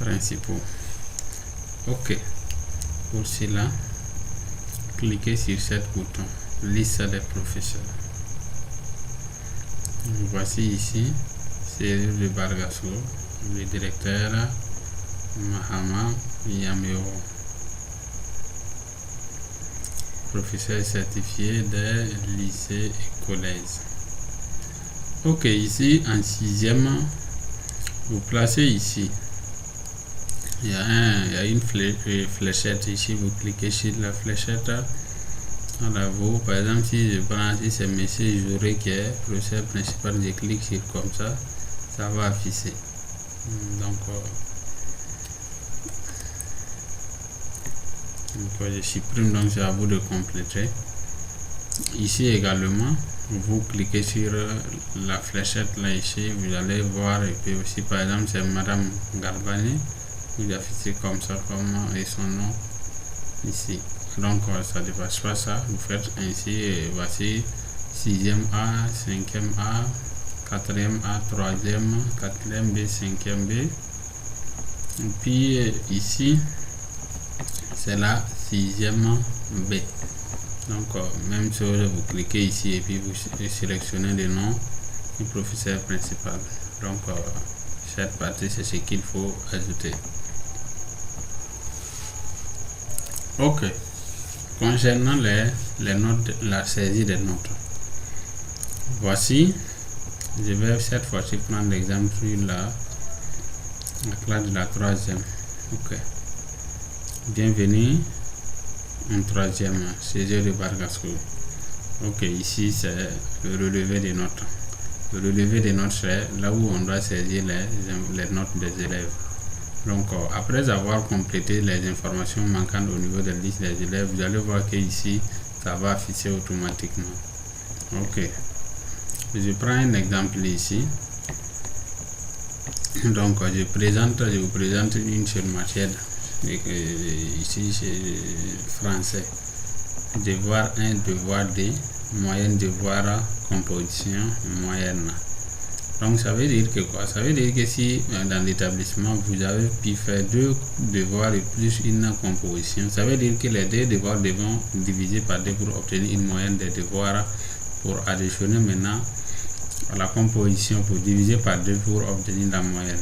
principaux. Ok, pour cela, cliquez sur ce bouton, liste des professeurs. Voici ici, c'est le Bargasso, le directeur Mahama Yameo, professeur certifié des lycées et collèges. Ok, ici en 6e, vous placez ici. Il y a une fléchette ici, vous cliquez sur la fléchette. Voilà, vous, par exemple, si je prends ici, c'est monsieur Jouré qui est professeur principal, je clique sur comme ça, ça va afficher. Donc je supprime, donc c'est à vous de compléter. Ici également, vous cliquez sur la fléchette là ici, vous allez voir, et puis aussi par exemple c'est Madame Garbani, vous affichez comme ça, comme et son nom ici. Donc ça ne dépasse pas ça, vous faites ainsi et voici 6e A, 5e A, 4e A, 3e, 4e B, 5e B. Et puis ici c'est la 6e B. Donc même chose, vous cliquez ici et puis vous sélectionnez le nom du professeur principal. Donc cette partie c'est ce qu'il faut ajouter. Ok, concernant les notes, la saisie des notes, voici, je vais cette fois-ci prendre l'exemple sur la classe de la 3e. Ok, bienvenue en 3e, saisie de Bargasso. Ok, ici c'est le relevé des notes. Le relevé des notes, c'est là où on doit saisir les notes des élèves. Donc après avoir complété les informations manquantes au niveau de la liste des élèves, vous allez voir que ici ça va afficher automatiquement. Ok, je prends un exemple ici. Donc je vous présente une seule matière. Ici c'est français. Devoir 1, devoir 2, moyenne, devoir, composition, moyenne. Donc ça veut dire que quoi? Ça veut dire que si dans l'établissement vous avez pu faire 2 devoirs et plus une composition, ça veut dire que les 2 devoirs devront diviser par 2 pour obtenir une moyenne des devoirs, pour additionner maintenant à la composition pour diviser par 2 pour obtenir la moyenne.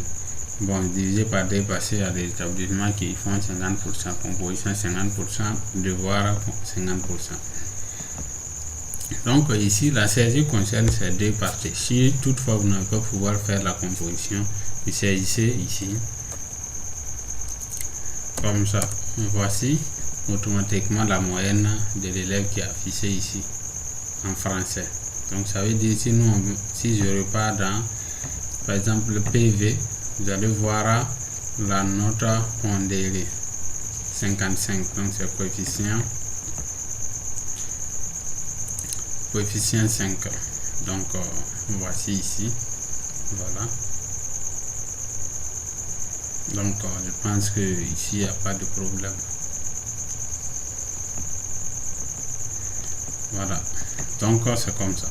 Bon, diviser par 2 parce qu'il y a des établissements qui font 50%, composition 50%, devoir 50%. Donc ici la saisie concerne ces 2 parties. Si toutefois vous n'avez pas pouvoir faire la composition, vous saisissez ici comme ça. Voici automatiquement la moyenne de l'élève qui est affichée ici en français. Donc ça veut dire si je repars dans par exemple le PV, vous allez voir la note pondérée 55, donc c'est coefficient 5. Donc voici ici, voilà. Donc je pense que ici il n'y a pas de problème. Voilà, donc c'est comme ça.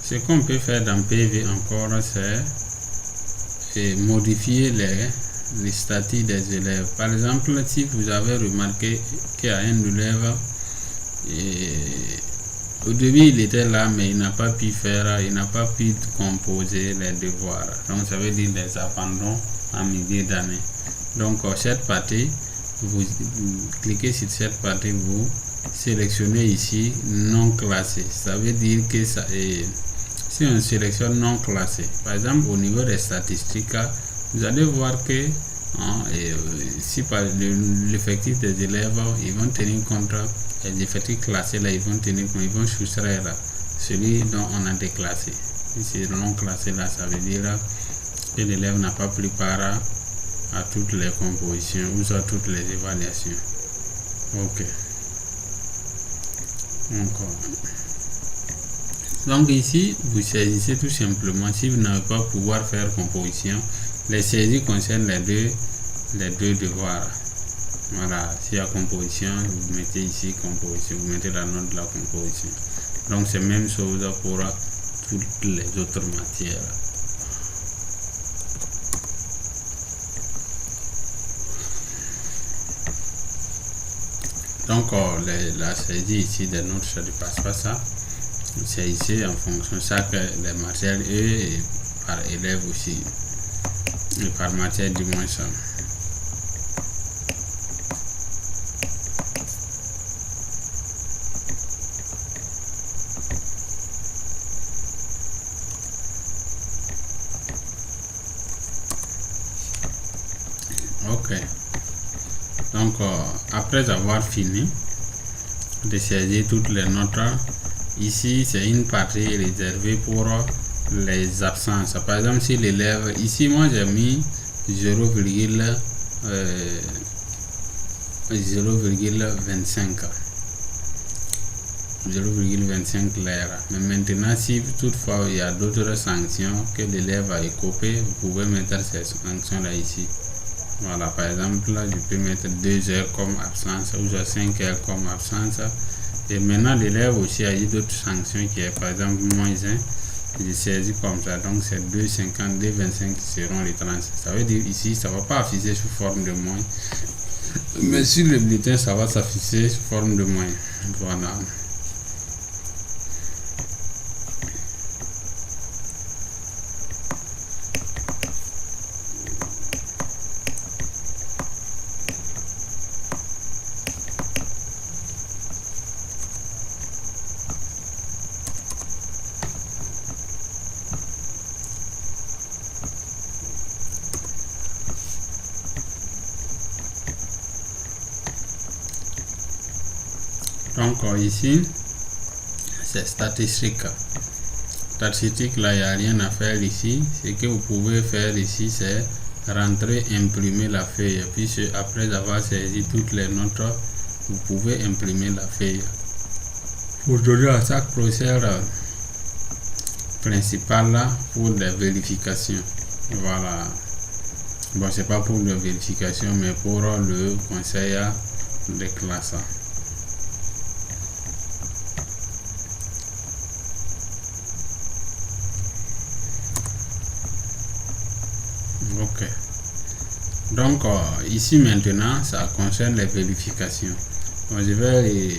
Ce qu'on peut faire dans PV encore, c'est modifier les statuts des élèves. Par exemple, si vous avez remarqué qu'il y a un élève, au début il était là, mais il n'a pas pu composer les devoirs. Donc ça veut dire les abandons en milieu d'année. Donc cette partie, vous cliquez sur cette partie, vous sélectionnez ici non classé. Ça veut dire que ça est... Si on sélectionne non classé, par exemple au niveau des statistiques, vous allez voir que si par l'effectif des élèves, ils vont tenir compte des effectifs classés là, ils vont soustraire celui dont on a déclassé. Si c'est non classé là, ça veut dire que l'élève n'a pas pris part à toutes les compositions ou à toutes les évaluations. Ok. Donc ici, vous saisissez tout simplement. Si vous n'avez pas pouvoir faire composition, les saisies concernent les deux devoirs. Voilà, s'il y a composition, vous mettez ici composition, vous mettez la note de la composition. Donc c'est même chose pour toutes les autres matières. Donc la saisie ici des notes, ça ne dépasse pas ça. C'est ici en fonction de chaque les matières et par élève aussi. Et par matière du moins ça. Ok. Donc après avoir fini de saisir toutes les notes, ici c'est une partie réservée pour les absences. Par exemple, si l'élève, ici moi j'ai mis 0,25 l'air. Mais maintenant, si toutefois il y a d'autres sanctions que l'élève a écopé, vous pouvez mettre ces sanctions là ici. Voilà, par exemple là je peux mettre 2 heures comme absence ou 5 heures comme absence. Et maintenant l'élève aussi a eu d'autres sanctions qui est par exemple moins 1. Je saisis comme ça, donc c'est 2,50, 2,25 qui seront les 30. Ça veut dire ici ça va pas afficher sous forme de moins, mais sur le bulletin ça va s'afficher sous forme de moins. Voilà. Donc ici c'est statistique. Statistique là il n'y a rien à faire ici. Ce que vous pouvez faire ici c'est rentrer, imprimer la feuille. Puis après avoir saisi toutes les notes, vous pouvez imprimer la feuille pour donner à chaque professeur principal là pour la vérification. Voilà. Bon, c'est pas pour la vérification mais pour le conseil de classe. Ok. Donc ici maintenant ça concerne les vérifications. Donc, je vais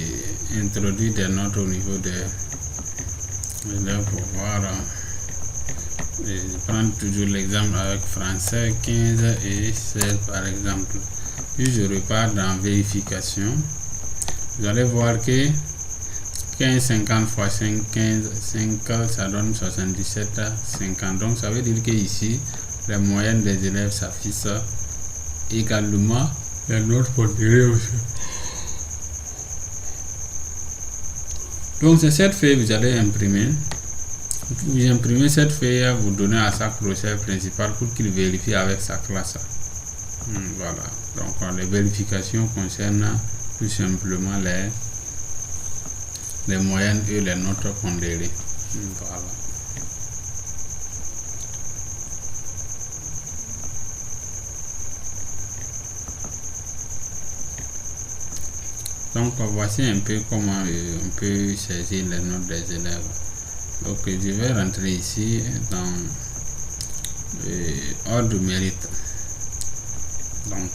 introduire des notes au niveau de pour voir. Je prends toujours l'exemple avec français 15 et 16 par exemple. Puis je repars dans vérification. Vous allez voir que 15 50 x 5 15 5 ça donne 77 50. Donc ça veut dire que ici les moyennes des élèves s'affichent également les notes pondérées aussi. Donc c'est cette feuille que vous allez imprimer. Vous imprimez cette feuille, vous donnez à chaque professeur principal pour qu'il vérifie avec sa classe. Voilà. Donc les vérifications concernent tout simplement les moyennes et les notes pondérées. Voilà. Donc voici un peu comment on peut saisir les notes des élèves. Donc je vais rentrer ici dans ordre mérite. Donc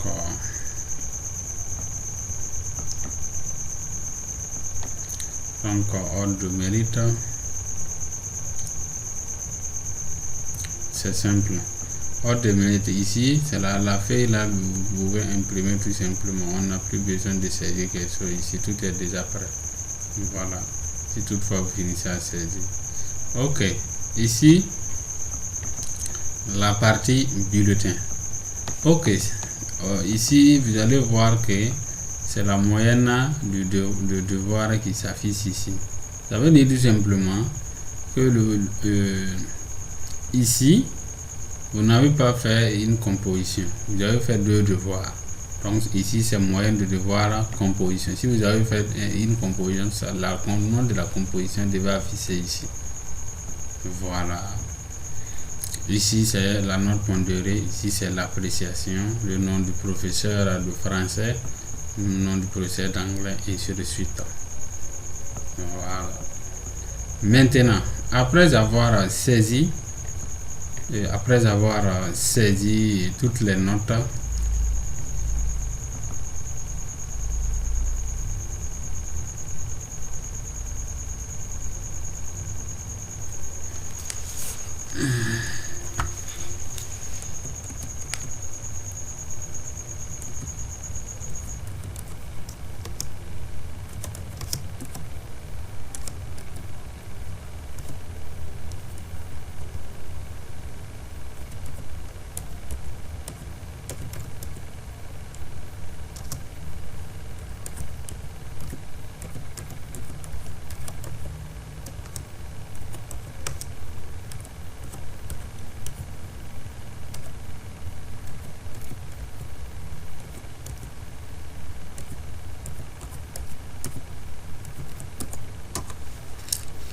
ordre mérite, c'est simple. Ordre de mérite ici, c'est la feuille là, vous pouvez imprimer tout simplement. On n'a plus besoin de saisir quelque chose ici, tout est déjà prêt. Voilà, si toutefois vous finissez à saisir. Ok, ici la partie bulletin. Ok, ici vous allez voir que c'est la moyenne du devoir qui s'affiche ici. Ça veut dire tout simplement que ici vous n'avez pas fait une composition, vous avez fait 2 devoirs. Donc ici c'est moyenne de devoir composition. Si vous avez fait une composition, le nom de la composition devait afficher ici. Voilà. Ici c'est la note pondérée, ici c'est l'appréciation, le nom du professeur de français, nom du professeur d'anglais, et ainsi de suite. Voilà. Maintenant, après avoir saisi toutes les notes,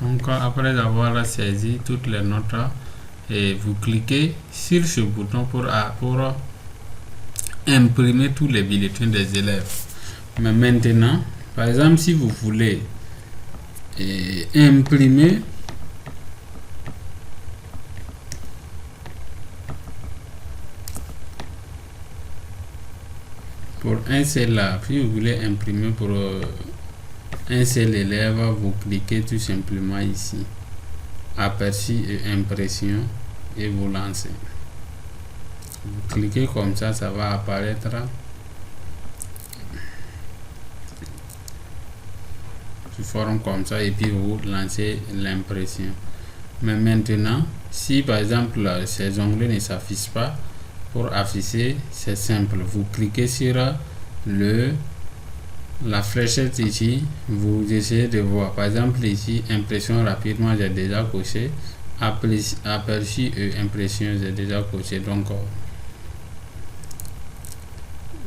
donc après avoir saisi toutes les notes, et vous cliquez sur ce bouton pour imprimer tous les bulletins des élèves. Mais maintenant, par exemple, si vous voulez imprimer pour un seul, si vous voulez imprimer pour un seul élève, vous cliquez tout simplement ici, aperçu et impression, et vous lancez. Vous cliquez comme ça, ça va apparaître sous forme comme ça, et puis vous lancez l'impression. Mais maintenant, si par exemple ces onglets ne s'affichent pas, pour afficher, c'est simple, vous cliquez sur la fléchette ici, vous essayez de voir. Par exemple ici, impression rapidement, j'ai déjà coché. Aperçu et impression, j'ai déjà coché.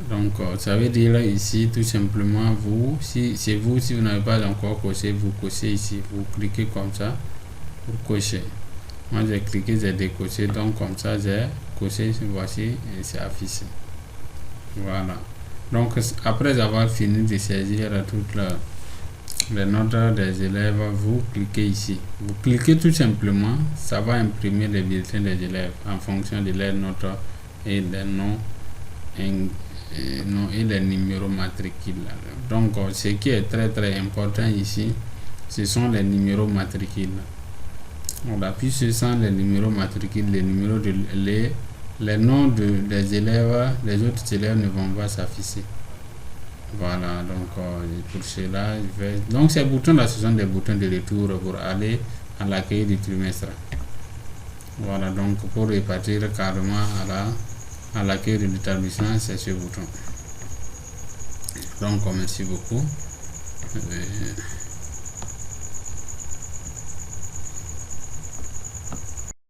Donc ça veut dire ici tout simplement, si vous n'avez pas encore coché, vous cochez ici, vous cliquez comme ça pour cocher. Moi j'ai cliqué, j'ai décoché, donc comme ça j'ai coché, voici, et c'est affiché. Voilà. Donc après avoir fini de saisir toutes les notes des élèves, vous cliquez ici. Vous cliquez tout simplement, ça va imprimer les bulletins des élèves en fonction de leurs notes et des noms et les numéros matricules. Donc ce qui est très important ici, ce sont les numéros matricules. Voilà, puis ce sont les numéros matricules, les numéros les noms des élèves, les autres élèves ne vont pas s'afficher. Voilà, donc pour cela, donc ces boutons là, ce sont des boutons de retour pour aller à l'accueil du trimestre. Voilà, donc pour repartir carrément à l'accueil de l'établissement, c'est ce bouton. Donc merci beaucoup.